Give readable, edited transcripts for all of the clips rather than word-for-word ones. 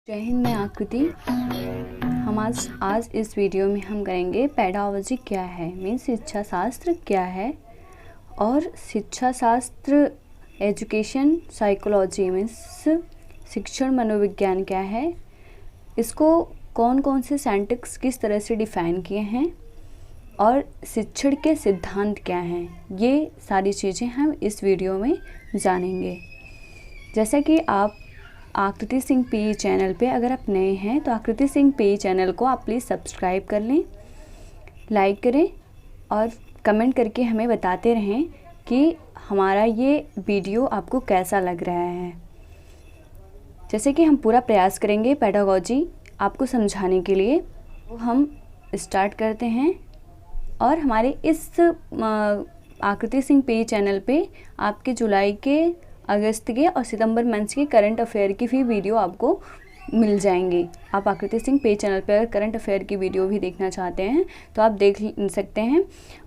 जय हिंद, मैं आकृति। हम आज इस वीडियो में हम करेंगे पेडागोजी क्या है, मीन्स शिक्षा शास्त्र क्या है, और शिक्षा शास्त्र एजुकेशन साइकोलॉजी मीन्स शिक्षण मनोविज्ञान क्या है, इसको कौन कौन से साइंटिस्ट किस तरह से डिफ़ाइन किए हैं, और शिक्षण के सिद्धांत क्या हैं, ये सारी चीज़ें हम इस वीडियो में जानेंगे। जैसा कि आप आकृति सिंह पी चैनल पे अगर आप नए हैं तो आकृति सिंह पी चैनल को आप प्लीज़ सब्सक्राइब कर लें, लाइक करें और कमेंट करके हमें बताते रहें कि हमारा ये वीडियो आपको कैसा लग रहा है। जैसे कि हम पूरा प्रयास करेंगे पेडागोजी आपको समझाने के लिए, तो हम स्टार्ट करते हैं। और हमारे इस आकृति सिंह पी चैनल पे आपके जुलाई के, अगस्त के और सितंबर मंथ के करंट अफेयर की भी वीडियो आपको मिल जाएंगे। आप आकृति सिंह पे चैनल पर अगर करंट अफेयर की वीडियो भी देखना चाहते हैं तो आप देख सकते हैं।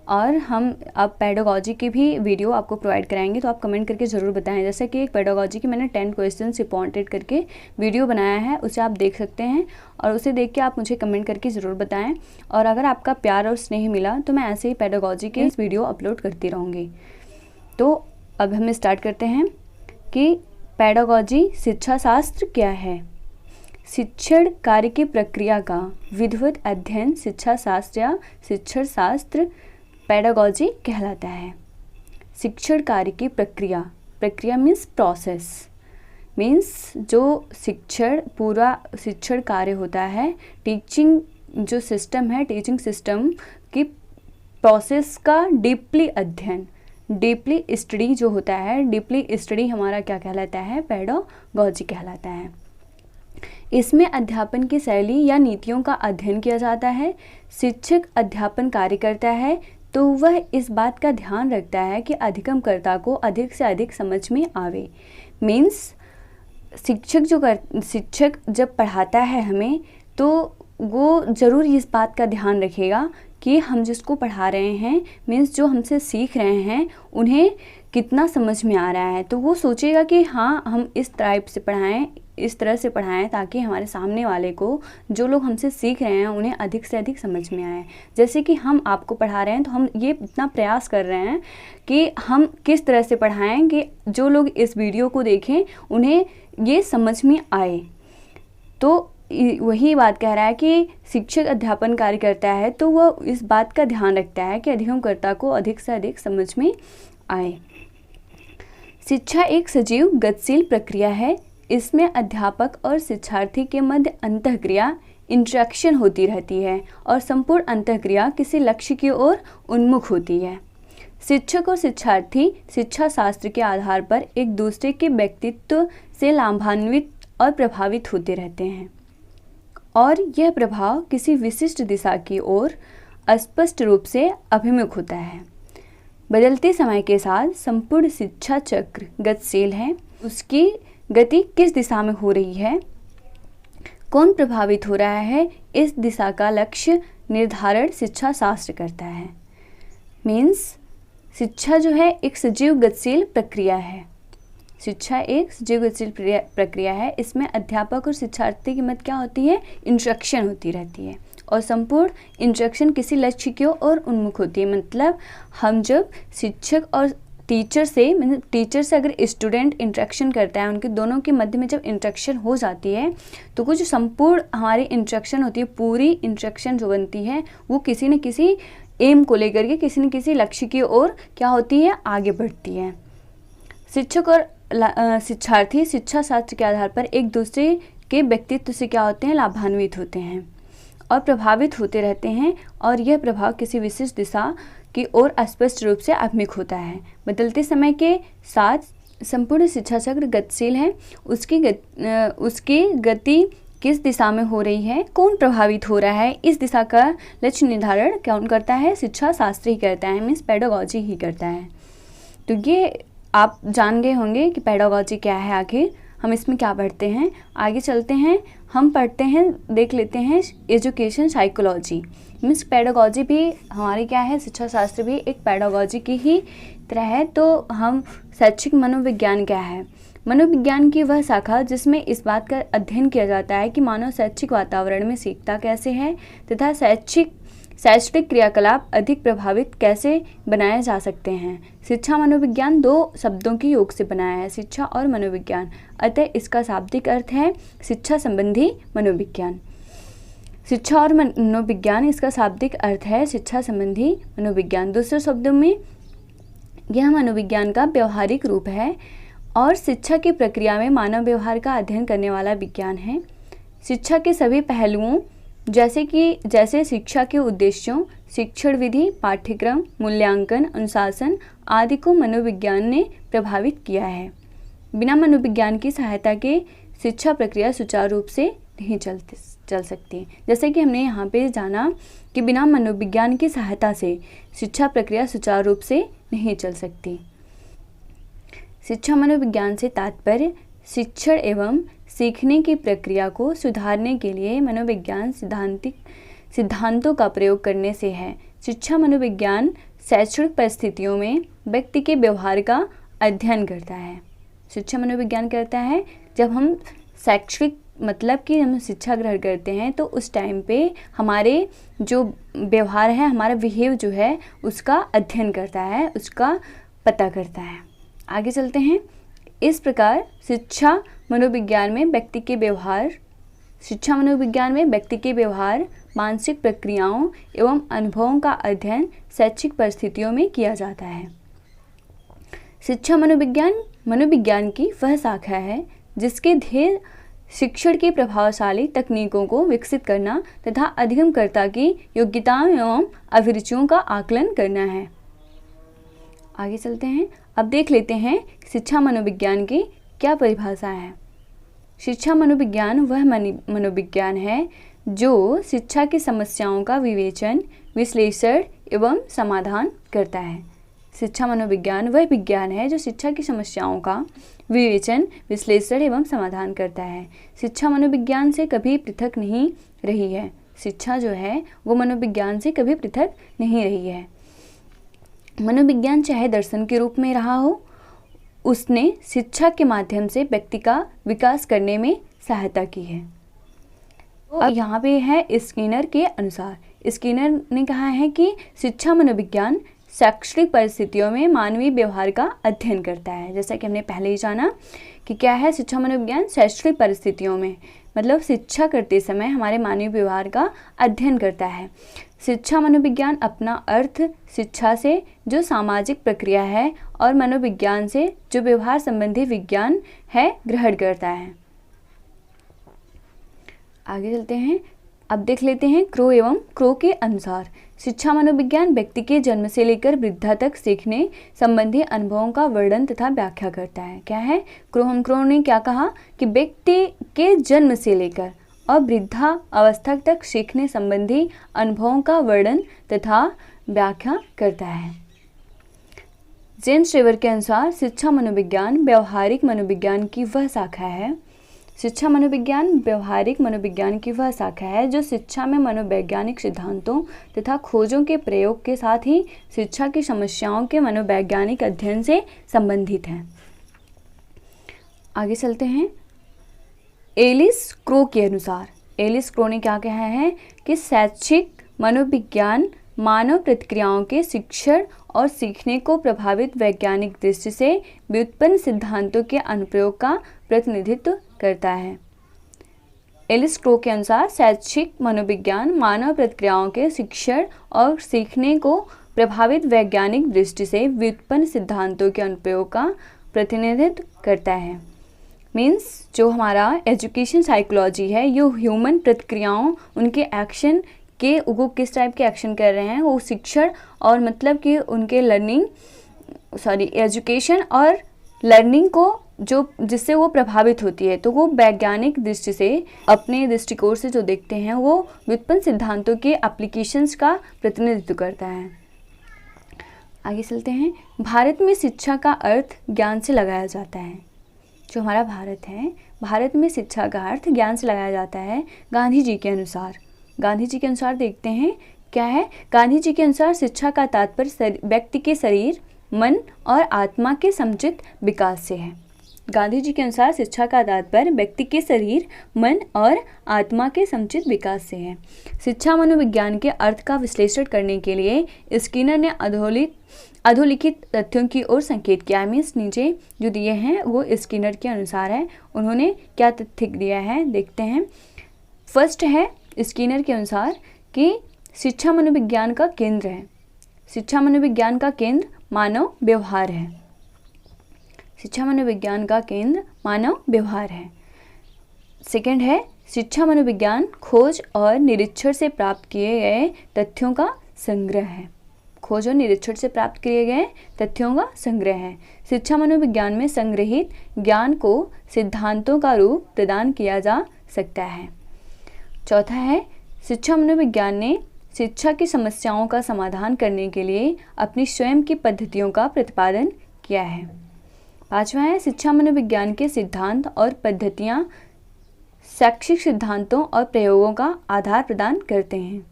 और हम अब पेडागोजी की भी वीडियो आपको प्रोवाइड कराएंगे, तो आप कमेंट करके ज़रूर बताएं। जैसे कि एक पेडागोजी की मैंने 10 क्वेश्चन इंपॉर्टेंट करके वीडियो बनाया है, उसे आप देख सकते हैं और उसे देख के आप मुझे कमेंट करके ज़रूर बताएँ। और अगर आपका प्यार और स्नेह मिला तो मैं ऐसे ही पेडागोजी के इस वीडियो अपलोड करती रहूँगी। तो अब हम स्टार्ट करते हैं कि पेडागोजी शिक्षा शास्त्र क्या है। शिक्षण कार्य की प्रक्रिया का विधिवत अध्ययन शिक्षा शास्त्र या शिक्षण शास्त्र पेडागोजी कहलाता है। शिक्षण कार्य की प्रक्रिया मीन्स प्रोसेस, मीन्स जो पूरा शिक्षण कार्य होता है, टीचिंग जो सिस्टम है, टीचिंग सिस्टम की प्रोसेस का डीपली अध्ययन, डीपली स्टडी जो होता है, डीपली स्टडी हमारा क्या कहलाता है, पेडागोजी कहलाता है। इसमें अध्यापन की शैली या नीतियों का अध्ययन किया जाता है। शिक्षक अध्यापन कार्य करता है तो वह इस बात का ध्यान रखता है कि अधिगमकर्ता को अधिक से अधिक समझ में आवे। मीन्स शिक्षक जब पढ़ाता है हमें तो वो ज़रूर इस बात का ध्यान रखेगा कि हम जिसको पढ़ा रहे हैं, मीन्स जो हमसे सीख रहे हैं, उन्हें कितना समझ में आ रहा है। तो वो सोचेगा कि हाँ, हम इस तरह से पढ़ाएं ताकि हमारे सामने वाले को, जो लोग हमसे सीख रहे हैं, उन्हें अधिक से अधिक समझ में आए। जैसे कि हम आपको पढ़ा रहे हैं तो हम ये इतना प्रयास कर रहे हैं कि हम किस तरह से पढ़ाएं कि जो लोग इस वीडियो को देखें उन्हें ये समझ में आए। तो वही बात कह रहा है कि शिक्षक अध्यापन कार्य करता है तो वह इस बात का ध्यान रखता है कि अधिगमकर्ता को अधिक से अधिक समझ में आए। शिक्षा एक सजीव गतिशील प्रक्रिया है। इसमें अध्यापक और शिक्षार्थी के मध्य अंतःक्रिया इंटरेक्शन होती रहती है और संपूर्ण अंतःक्रिया किसी लक्ष्य की ओर उन्मुख होती है। शिक्षक और शिक्षार्थी शिक्षा शास्त्र के आधार पर एक दूसरे के व्यक्तित्व से लाभान्वित और प्रभावित होते रहते हैं, और यह प्रभाव किसी विशिष्ट दिशा की ओर स्पष्ट रूप से अभिमुख होता है। बदलते समय के साथ संपूर्ण शिक्षा चक्र गतिशील है। उसकी गति किस दिशा में हो रही है, कौन प्रभावित हो रहा है, इस दिशा का लक्ष्य निर्धारण शिक्षा शास्त्र करता है। मीन्स शिक्षा जो है एक सजीव गतिशील प्रक्रिया है। शिक्षा एक सजीव गतिशील प्रक्रिया है। इसमें अध्यापक और शिक्षार्थी की मध्य क्या होती है, इंटरेक्शन होती रहती है, और संपूर्ण इंटरेक्शन किसी लक्ष्य की ओर उन्मुख होती है। मतलब हम जब शिक्षक और टीचर से अगर स्टूडेंट इंटरेक्शन करता है, उनके दोनों के मध्य में जब इंटरेक्शन हो जाती है तो कुछ संपूर्ण हमारी इंटरेक्शन होती है, पूरी इंटरेक्शन जो बनती है वो किसी न किसी एम को लेकर के, किसी न किसी लक्ष्य की ओर क्या होती है, आगे बढ़ती है। शिक्षक और शिक्षार्थी शिक्षा शास्त्र के आधार पर एक दूसरे के व्यक्तित्व से क्या होते हैं, लाभान्वित होते हैं और प्रभावित होते रहते हैं, और यह प्रभाव किसी विशिष्ट दिशा की ओर स्पष्ट रूप से अभिमुख होता है। बदलते समय के साथ संपूर्ण शिक्षा चक्र गतिशील है। उसकी गति किस दिशा में हो रही है, कौन प्रभावित हो रहा है, इस दिशा का लक्ष्य निर्धारण कौन करता है, शिक्षा शास्त्र ही करता है, मीन्स पेडागोजी ही करता है। तो ये आप जान गए होंगे कि पेडागोजी क्या है। आखिर हम इसमें क्या पढ़ते हैं, आगे चलते हैं। हम पढ़ते हैं, देख लेते हैं एजुकेशन साइकोलॉजी। मीन्स पेडागोजी भी हमारी क्या है, शिक्षा शास्त्र भी एक पेडागोजी की ही तरह है। तो हम शैक्षिक मनोविज्ञान क्या है, मनोविज्ञान की वह शाखा जिसमें इस बात का अध्ययन किया जाता है कि मानव शैक्षिक वातावरण में सीखता कैसे है तथा शैक्षणिक क्रियाकलाप अधिक प्रभावित कैसे बनाए जा सकते हैं। शिक्षा मनोविज्ञान दो शब्दों के योग से बनाया है, शिक्षा और मनोविज्ञान, अतः इसका शाब्दिक अर्थ है शिक्षा संबंधी मनोविज्ञान। शिक्षा और मनोविज्ञान, इसका शाब्दिक अर्थ है शिक्षा संबंधी मनोविज्ञान। दूसरे शब्दों में यह मनोविज्ञान का व्यवहारिक रूप है और शिक्षा की प्रक्रिया में मानव व्यवहार का अध्ययन करने वाला विज्ञान है। शिक्षा के सभी पहलुओं जैसे शिक्षा के उद्देश्यों, शिक्षण विधि, पाठ्यक्रम, मूल्यांकन, अनुशासन आदि को मनोविज्ञान ने प्रभावित किया है। बिना मनोविज्ञान की सहायता के शिक्षा प्रक्रिया सुचारू रूप से नहीं चल सकती। जैसे कि हमने यहाँ पे जाना कि बिना मनोविज्ञान की सहायता से शिक्षा प्रक्रिया सुचारू रूप से नहीं चल सकती। शिक्षा मनोविज्ञान से तात्पर्य शिक्षण एवं सीखने की प्रक्रिया को सुधारने के लिए मनोविज्ञान सिद्धांतों का प्रयोग करने से है। शिक्षा मनोविज्ञान शैक्षणिक परिस्थितियों में व्यक्ति के व्यवहार का अध्ययन करता है। शिक्षा मनोविज्ञान करता है जब हम शैक्षणिक मतलब कि हम शिक्षा ग्रहण करते हैं तो उस टाइम पे हमारे जो व्यवहार है, हमारा बिहेव जो है उसका अध्ययन करता है, उसका पता करता है। आगे चलते हैं। इस प्रकार शिक्षा मनोविज्ञान में व्यक्ति के व्यवहार, मानसिक प्रक्रियाओं एवं अनुभवों का अध्ययन शैक्षिक परिस्थितियों में किया जाता है। शिक्षा मनोविज्ञान की वह शाखा है जिसके ध्येय शिक्षण की प्रभावशाली तकनीकों को विकसित करना तथा अधिगमकर्ता की योग्यताओं एवं अभिरुचियों का आकलन करना है। आगे चलते हैं। अब देख लेते हैं शिक्षा मनोविज्ञान की क्या परिभाषा है। शिक्षा मनोविज्ञान वह मनोविज्ञान है जो शिक्षा की समस्याओं का विवेचन, विश्लेषण एवं समाधान करता है। शिक्षा मनोविज्ञान वह विज्ञान है जो शिक्षा की समस्याओं का विवेचन, विश्लेषण एवं समाधान करता है। शिक्षा मनोविज्ञान से कभी पृथक नहीं रही है। शिक्षा जो है वो मनोविज्ञान से कभी पृथक नहीं रही है। मनोविज्ञान चाहे दर्शन के रूप में रहा हो, उसने शिक्षा के माध्यम से व्यक्ति का विकास करने में सहायता की है। अब यहाँ पे है स्किनर के अनुसार। स्किनर ने कहा है कि शिक्षा मनोविज्ञान शैक्षणिक परिस्थितियों में मानवीय व्यवहार का अध्ययन करता है। जैसा कि हमने पहले ही जाना कि क्या है शिक्षा मनोविज्ञान, शैक्षणिक परिस्थितियों में मतलब शिक्षा करते समय हमारे मानवीय व्यवहार का अध्ययन करता है। शिक्षा मनोविज्ञान अपना अर्थ शिक्षा से जो सामाजिक प्रक्रिया है और मनोविज्ञान से जो व्यवहार संबंधी विज्ञान है ग्रहण करता है। आगे चलते हैं। अब देख लेते हैं क्रो के अनुसार। शिक्षा मनोविज्ञान व्यक्ति के जन्म से लेकर वृद्धा तक सीखने संबंधी अनुभवों का वर्णन तथा व्याख्या करता है। क्या है क्रो ने क्या कहा कि व्यक्ति के जन्म से लेकर और वृद्धा अवस्था तक सीखने संबंधी अनुभवों का वर्णन तथा व्याख्या करता है। जेम्स ट्रेवर के अनुसार शिक्षा मनोविज्ञान व्यवहारिक मनोविज्ञान की वह शाखा है। शिक्षा मनोविज्ञान व्यवहारिक मनोविज्ञान की वह शाखा है जो शिक्षा में मनोवैज्ञानिक सिद्धांतों तथा खोजों के प्रयोग के साथ ही शिक्षा की समस्याओं के मनोवैज्ञानिक अध्ययन से संबंधित है। आगे चलते हैं। एलिस क्रो के अनुसार, एलिस क्रो ने क्या कहा है कि शैक्षिक मनोविज्ञान मानव प्रतिक्रियाओं के शिक्षण और सीखने को प्रभावित वैज्ञानिक दृष्टि से व्युत्पन्न सिद्धांतों के अनुप्रयोग का प्रतिनिधित्व करता है। एलिस क्रो के अनुसार शैक्षिक मनोविज्ञान मानव प्रतिक्रियाओं के शिक्षण और सीखने को प्रभावित वैज्ञानिक दृष्टि से व्युत्पन्न सिद्धांतों के अनुप्रयोग का प्रतिनिधित्व करता है। मीन्स जो हमारा एजुकेशन साइकोलॉजी है, ये ह्यूमन प्रतिक्रियाओं, उनके एक्शन के वो किस टाइप के एक्शन कर रहे हैं, वो शिक्षण और मतलब कि उनके एजुकेशन और लर्निंग को जो जिससे वो प्रभावित होती है, तो वो वैज्ञानिक दृष्टि से अपने दृष्टिकोण से जो देखते हैं वो व्युत्पन्न सिद्धांतों के एप्लीकेशंस का प्रतिनिधित्व करता है। आगे चलते हैं। भारत में शिक्षा का अर्थ ज्ञान से लगाया जाता है। जो हमारा भारत है, भारत में शिक्षा का अर्थ ज्ञान से लगाया जाता है गांधी जी के अनुसार देखते हैं क्या है। गांधी जी के अनुसार शिक्षा का तात्पर्य व्यक्ति के शरीर, मन और आत्मा के समुचित विकास से है। गांधी जी के अनुसार शिक्षा का तात्पर्य व्यक्ति के शरीर, मन और आत्मा के समुचित विकास से है। शिक्षा मनोविज्ञान के अर्थ का विश्लेषण करने के लिए स्किनर ने अधोलिखित तथ्यों की ओर संकेत किया। मीन्स नीचे जो दिए हैं वो स्किनर के अनुसार है। उन्होंने क्या तथ्य दिया है देखते हैं। फर्स्ट है स्किनर के अनुसार कि शिक्षा मनोविज्ञान का केंद्र है। शिक्षा मनोविज्ञान का केंद्र मानव व्यवहार है। शिक्षा मनोविज्ञान का केंद्र मानव व्यवहार है। सेकंड है शिक्षा मनोविज्ञान खोज और निरीक्षण से प्राप्त किए गए तथ्यों का संग्रह है। खोज और निरीक्षण से प्राप्त किए गए तथ्यों का संग्रह है। शिक्षा मनोविज्ञान में संग्रहित ज्ञान को सिद्धांतों का रूप प्रदान किया जा सकता है। चौथा है शिक्षा मनोविज्ञान ने शिक्षा की समस्याओं का समाधान करने के लिए अपनी स्वयं की पद्धतियों का प्रतिपादन किया है। पांचवा है शिक्षा मनोविज्ञान के सिद्धांत और पद्धतियां शैक्षिक सिद्धांतों और प्रयोगों का आधार प्रदान करते हैं।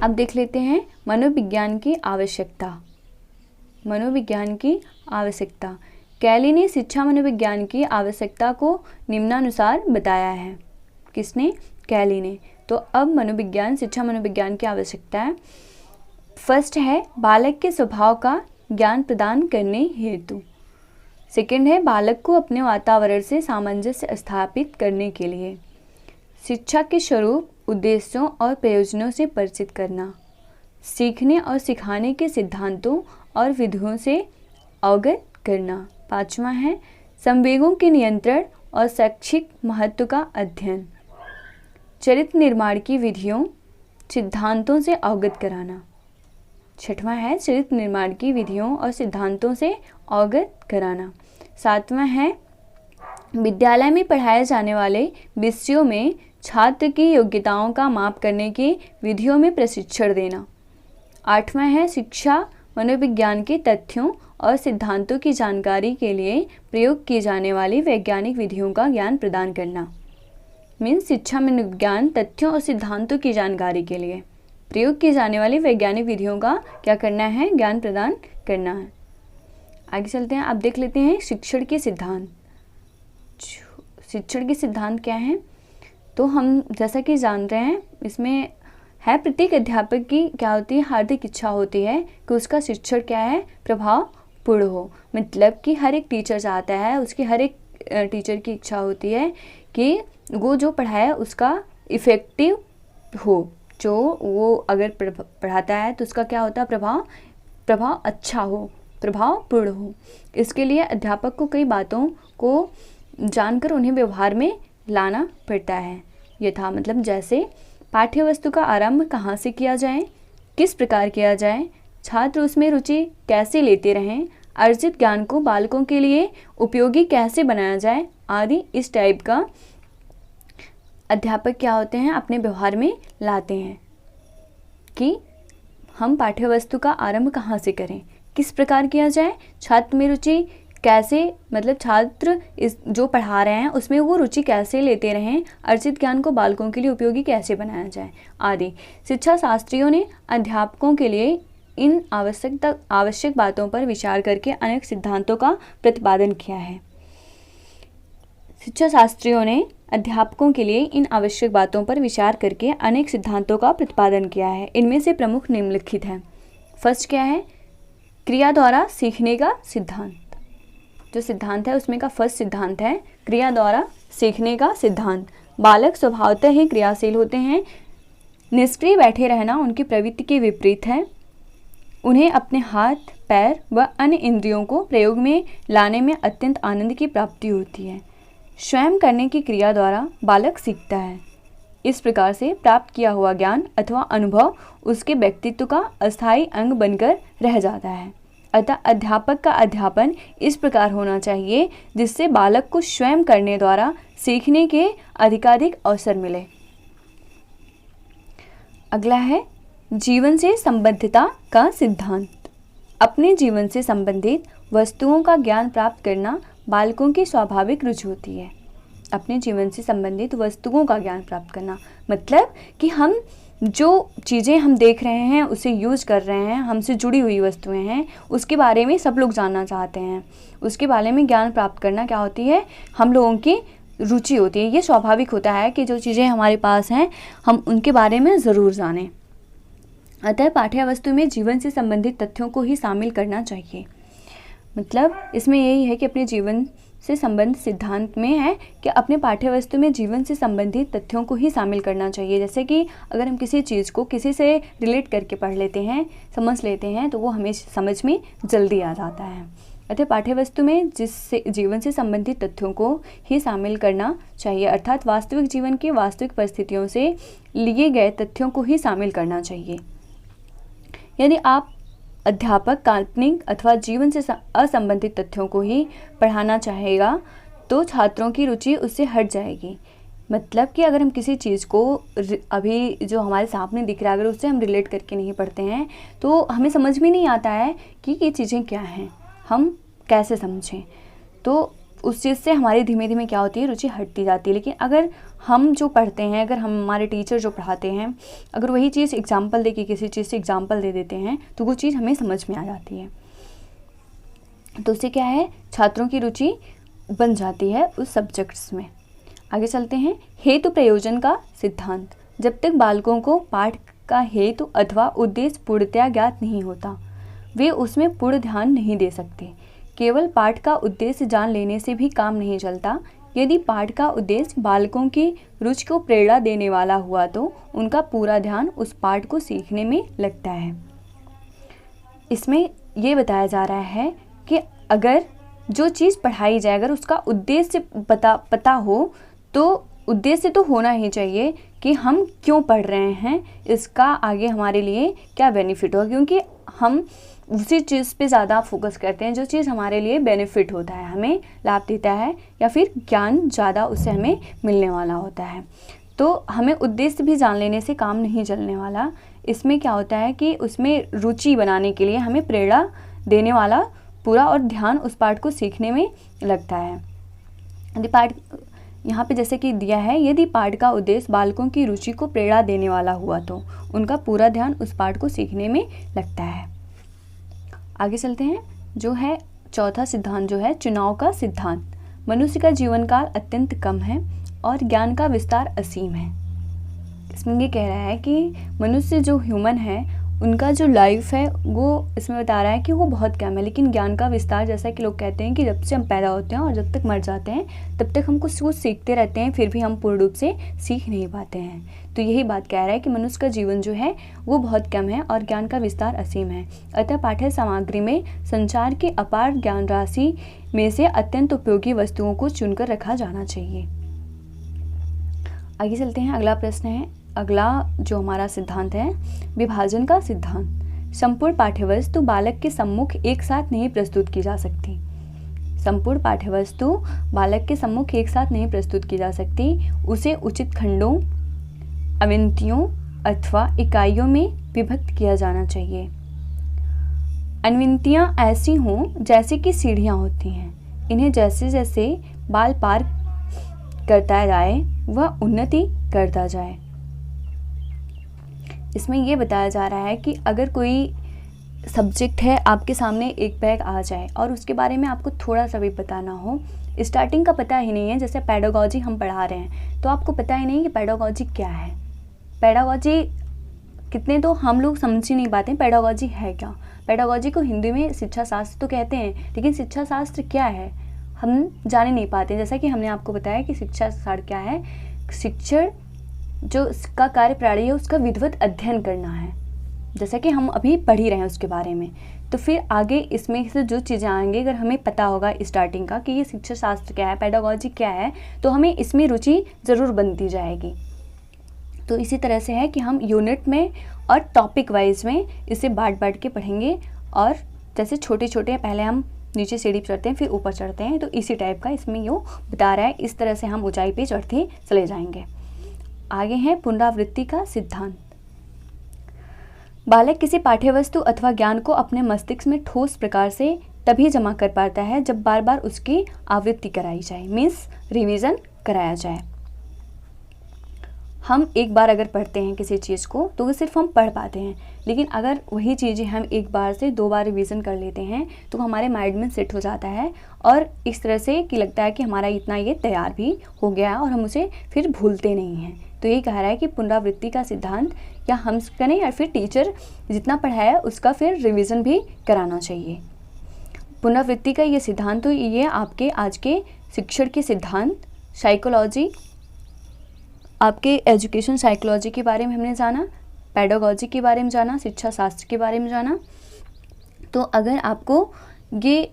अब देख लेते हैं मनोविज्ञान की आवश्यकता। मनोविज्ञान की आवश्यकता। कैली ने शिक्षा मनोविज्ञान की आवश्यकता को निम्नानुसार बताया है। किसने? कैली ने। तो अब मनोविज्ञान, शिक्षा मनोविज्ञान की आवश्यकता है। फर्स्ट है बालक के स्वभाव का ज्ञान प्रदान करने हेतु। सेकंड है बालक को अपने वातावरण से सामंजस्य स्थापित करने के लिए। शिक्षा के स्वरूप, उद्देश्यों और प्रयोजनों से परिचित करना। सीखने और सिखाने के सिद्धांतों और विधियों से अवगत करना। पांचवा है संवेगों के नियंत्रण और शैक्षिक महत्व का अध्ययन। चरित्र निर्माण की विधियों, सिद्धांतों से अवगत कराना। छठवां है चरित्र निर्माण की विधियों और सिद्धांतों से अवगत कराना। सातवां है विद्यालय में पढ़ाए जाने वाले विषयों में छात्र की योग्यताओं का माप करने की विधियों में प्रशिक्षण देना। आठवां है शिक्षा मनोविज्ञान के तथ्यों और सिद्धांतों की जानकारी के लिए प्रयोग की जाने वाली वैज्ञानिक विधियों का ज्ञान प्रदान करना। मीन्स शिक्षा मनोविज्ञान तथ्यों और सिद्धांतों की जानकारी के लिए प्रयोग की जाने वाली वैज्ञानिक विधियों का क्या करना है? ज्ञान प्रदान करना है। आगे चलते हैं। अब देख लेते हैं शिक्षण के सिद्धांत। शिक्षण के सिद्धांत क्या हैं? तो हम जैसा कि जान रहे हैं इसमें है प्रत्येक अध्यापक की क्या होती है? हार्दिक इच्छा होती है कि उसका शिक्षण क्या है? प्रभावपूर्ण हो। मतलब कि हर एक टीचर चाहता है, उसकी हर एक टीचर की इच्छा होती है कि वो जो पढ़ाए उसका इफ़ेक्टिव हो। जो वो अगर पढ़ाता है तो उसका क्या होता है? प्रभाव अच्छा हो, प्रभावपूर्ण हो। इसके लिए अध्यापक को कई बातों को जानकर उन्हें व्यवहार में लाना पड़ता है। यथा मतलब जैसे पाठ्य वस्तु का आरंभ कहाँ से किया जाए, किस प्रकार किया जाए, छात्र उसमें रुचि कैसे लेते रहें, अर्जित ज्ञान को बालकों के लिए उपयोगी कैसे बनाया जाए आदि। इस टाइप का अध्यापक क्या होते हैं? अपने व्यवहार में लाते हैं कि हम पाठ्य वस्तु का आरंभ कहाँ से करें, किस प्रकार किया जाए, छात्र में रुचि कैसे, मतलब छात्र इस जो पढ़ा रहे हैं उसमें वो रुचि कैसे लेते रहें, अर्जित ज्ञान को बालकों के लिए उपयोगी कैसे बनाया जाए आदि। शिक्षा शास्त्रियों ने अध्यापकों के लिए इन आवश्यक बातों पर विचार करके अनेक सिद्धांतों का प्रतिपादन किया है। शिक्षा शास्त्रियों ने अध्यापकों के लिए इन आवश्यक बातों पर विचार करके अनेक सिद्धांतों का प्रतिपादन किया है। इनमें से प्रमुख निम्नलिखित हैं। फर्स्ट क्या है? क्रिया द्वारा सीखने का सिद्धांत। जो सिद्धांत है उसमें का फर्स्ट सिद्धांत है क्रिया द्वारा सीखने का सिद्धांत। बालक स्वभावतः ही क्रियाशील होते हैं। निष्क्रिय बैठे रहना उनकी प्रवृत्ति के विपरीत है। उन्हें अपने हाथ, पैर व अन्य इंद्रियों को प्रयोग में लाने में अत्यंत आनंद की प्राप्ति होती है। स्वयं करने की क्रिया द्वारा बालक सीखता है। इस प्रकार से प्राप्त किया हुआ ज्ञान अथवा अनुभव उसके व्यक्तित्व का अस्थायी अंग बनकर रह जाता है। अतः अध्यापक का अध्यापन इस प्रकार होना चाहिए जिससे बालक को स्वयं करने द्वारा सीखने के अधिकाधिक अवसर मिले। अगला है जीवन से संबद्धता का सिद्धांत। अपने जीवन से संबंधित वस्तुओं का ज्ञान प्राप्त करना बालकों की स्वाभाविक रुचि होती है। अपने जीवन से संबंधित वस्तुओं का ज्ञान प्राप्त करना मतलब कि हम जो चीज़ें हम देख रहे हैं, उसे यूज़ कर रहे हैं, हमसे जुड़ी हुई वस्तुएं हैं, उसके बारे में सब लोग जानना चाहते हैं। उसके बारे में ज्ञान प्राप्त करना क्या होती है, हम लोगों की रुचि होती है। ये स्वाभाविक होता है कि जो चीज़ें हमारे पास हैं हम उनके बारे में ज़रूर जानें। अतः पाठ्य वस्तु में जीवन से संबंधित तथ्यों को ही शामिल करना चाहिए। मतलब इसमें यही है कि अपने जीवन से संबंधित सिद्धांत में है कि अपने पाठ्य वस्तु में जीवन से संबंधित तथ्यों को ही शामिल करना चाहिए। जैसे कि अगर हम किसी चीज़ को किसी से रिलेट करके पढ़ लेते हैं, समझ लेते हैं, तो वो हमें समझ में जल्दी आ जाता है। अतः पाठ्य वस्तु में जिससे जीवन से संबंधित तथ्यों को ही शामिल करना चाहिए, अर्थात वास्तविक जीवन की वास्तविक परिस्थितियों से लिए गए तथ्यों को ही शामिल करना चाहिए। यदि आप अध्यापक काल्पनिक अथवा जीवन से असंबंधित तथ्यों को ही पढ़ाना चाहेगा तो छात्रों की रुचि उससे हट जाएगी। मतलब कि अगर हम किसी चीज़ को अभी जो हमारे सामने दिख रहा है, अगर उससे हम रिलेट करके नहीं पढ़ते हैं तो हमें समझ में नहीं आता है कि ये चीज़ें क्या हैं, हम कैसे समझें। तो उस चीज़ से हमारी धीमे धीमे क्या होती है, रुचि हटती जाती है। लेकिन अगर हम जो पढ़ते हैं, अगर हम हमारे टीचर जो पढ़ाते हैं, अगर वही चीज़ एग्जाम्पल दे के किसी चीज़ से एग्जाम्पल दे देते हैं तो वो चीज़ हमें समझ में आ जाती है। तो उससे क्या है, छात्रों की रुचि बन जाती है उस सब्जेक्ट्स में। आगे चलते हैं, हेतु प्रयोजन का सिद्धांत। जब तक बालकों को पाठ का हेतु अथवा उद्देश्य पूर्णतया ज्ञात नहीं होता, वे उसमें पूर्ण ध्यान नहीं दे सकते। केवल पाठ का उद्देश्य जान लेने से भी काम नहीं चलता। यदि पाठ का उद्देश्य बालकों की रुचि को प्रेरणा देने वाला हुआ तो उनका पूरा ध्यान उस पाठ को सीखने में लगता है। इसमें ये बताया जा रहा है कि अगर जो चीज़ पढ़ाई जाए, अगर उसका उद्देश्य पता हो तो उद्देश्य तो होना ही चाहिए कि हम क्यों पढ़ रहे हैं, इसका आगे हमारे लिए क्या बेनिफिट होगा, क्योंकि हम उसी चीज़ पे ज़्यादा फोकस करते हैं जो चीज़ हमारे लिए बेनिफिट होता है, हमें लाभ देता है, या फिर ज्ञान ज़्यादा उससे हमें मिलने वाला होता है। तो हमें उद्देश्य भी जान लेने से काम नहीं चलने वाला। इसमें क्या होता है कि उसमें रुचि बनाने के लिए हमें प्रेरणा देने वाला पूरा और ध्यान उस पाठ को सीखने में लगता है। यदि पाठ यहाँ पे जैसे कि दिया है, यदि पाठ का उद्देश्य बालकों की रुचि को प्रेरणा देने वाला हुआ तो उनका पूरा ध्यान उस पाठ को सीखने में लगता है। आगे चलते हैं, जो है चौथा सिद्धांत जो है चुनाव का सिद्धांत। मनुष्य का जीवन काल अत्यंत कम है और ज्ञान का विस्तार असीम है। इसमें ये कह रहा है कि मनुष्य जो ह्यूमन है उनका जो लाइफ है वो इसमें बता रहा है कि वो बहुत कम है, लेकिन ज्ञान का विस्तार, जैसा कि लोग कहते हैं कि जब से हम पैदा होते हैं और जब तक मर जाते हैं तब तक हम कुछ सीखते रहते हैं, फिर भी हम पूर्ण रूप से सीख नहीं पाते हैं। तो यही बात कह रहा है कि मनुष्य का जीवन जो है वो बहुत कम है और ज्ञान का विस्तार असीम है। अतः पाठ्य सामग्री में संचार की अपार ज्ञान राशि में से अत्यंत उपयोगी वस्तुओं को चुनकर रखा जाना चाहिए। आगे चलते हैं, अगला प्रश्न है, अगला जो हमारा सिद्धांत है विभाजन का सिद्धांत। संपूर्ण पाठ्यवस्तु बालक के सम्मुख एक साथ नहीं प्रस्तुत की जा सकती। संपूर्ण पाठ्यवस्तु बालक के सम्मुख एक साथ नहीं प्रस्तुत की जा सकती। उसे उचित खंडों, अवंतियों अथवा इकाइयों में विभक्त किया जाना चाहिए। अनविंतियाँ ऐसी हों जैसे कि सीढ़ियाँ होती हैं। इन्हें जैसे जैसे बाल पार करता जाए वह उन्नति करता जाए। इसमें यह बताया जा रहा है कि अगर कोई सब्जेक्ट है आपके सामने एक बैग आ जाए और उसके बारे में आपको थोड़ा सा भी पता ना हो, स्टार्टिंग का पता ही नहीं है, जैसे पेडागॉजी हम पढ़ा रहे हैं तो आपको पता ही नहीं कि पेडागॉजी क्या है, पेडागॉजी कितने तो हम लोग समझ ही नहीं पाते पेडागॉजी है क्या। पेडागॉजी को हिंदी में शिक्षा शास्त्र तो कहते हैं, लेकिन शिक्षा शास्त्र क्या है हम जाने नहीं पाते। जैसा कि हमने आपको बताया कि शिक्षा शास्त्र क्या है, शिक्षण जो उसका कार्य प्रणाली है उसका विधिवत अध्ययन करना है, जैसा कि हम अभी पढ़ ही रहे हैं उसके बारे में। तो फिर आगे इसमें से जो चीज़ें आएंगी, अगर हमें पता होगा स्टार्टिंग का कि ये शिक्षा शास्त्र क्या है, पेडागॉजी क्या है, तो हमें इसमें रुचि ज़रूर बनती जाएगी। तो इसी तरह से है कि हम यूनिट में और टॉपिक वाइज में इसे बांट के पढ़ेंगे, और जैसे छोटे छोटे पहले हम नीचे सीढ़ी चढ़ते हैं फिर ऊपर चढ़ते हैं, तो इसी टाइप का इसमें यो बता रहा है, इस तरह से हम ऊंचाई पे चढ़ते चले जाएंगे। आगे है पुनरावृत्ति का सिद्धांत। बालक किसी पाठ्यवस्तु अथवा ज्ञान को अपने मस्तिष्क में ठोस प्रकार से तभी जमा कर पाता है जब बार बार उसकी आवृत्ति कराई जाए, मीन्स रिवीजन कराया जाए। हम एक बार अगर पढ़ते हैं किसी चीज़ को तो वो सिर्फ हम पढ़ पाते हैं, लेकिन अगर वही चीज़ें हम एक बार से 2 बार रिवीजन कर लेते हैं तो हमारे माइंड में सेट हो जाता है और इस तरह से कि लगता है कि हमारा इतना ये तैयार भी हो गया और हम उसे फिर भूलते नहीं हैं। तो यही कह रहा है कि पुनरावृत्ति का सिद्धांत या हम करें या फिर टीचर जितना पढ़ाया उसका फिर रिविज़न भी कराना चाहिए। पुनरावृत्ति का ये सिद्धांत, तो ये आपके आज के शिक्षण के सिद्धांत, साइकोलॉजी, आपके एजुकेशन साइकोलॉजी के बारे में हमने जाना, पेडागॉजी के बारे में जाना, शिक्षा शास्त्र के बारे में जाना। तो अगर आपको ये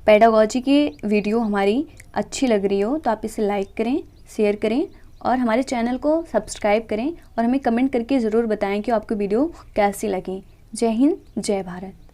पेडागॉजी की वीडियो हमारी अच्छी लग रही हो तो आप इसे लाइक करें, शेयर करें और हमारे चैनल को सब्सक्राइब करें और हमें कमेंट करके ज़रूर बताएं कि आपको वीडियो कैसी लगी। जय हिंद, जय भारत।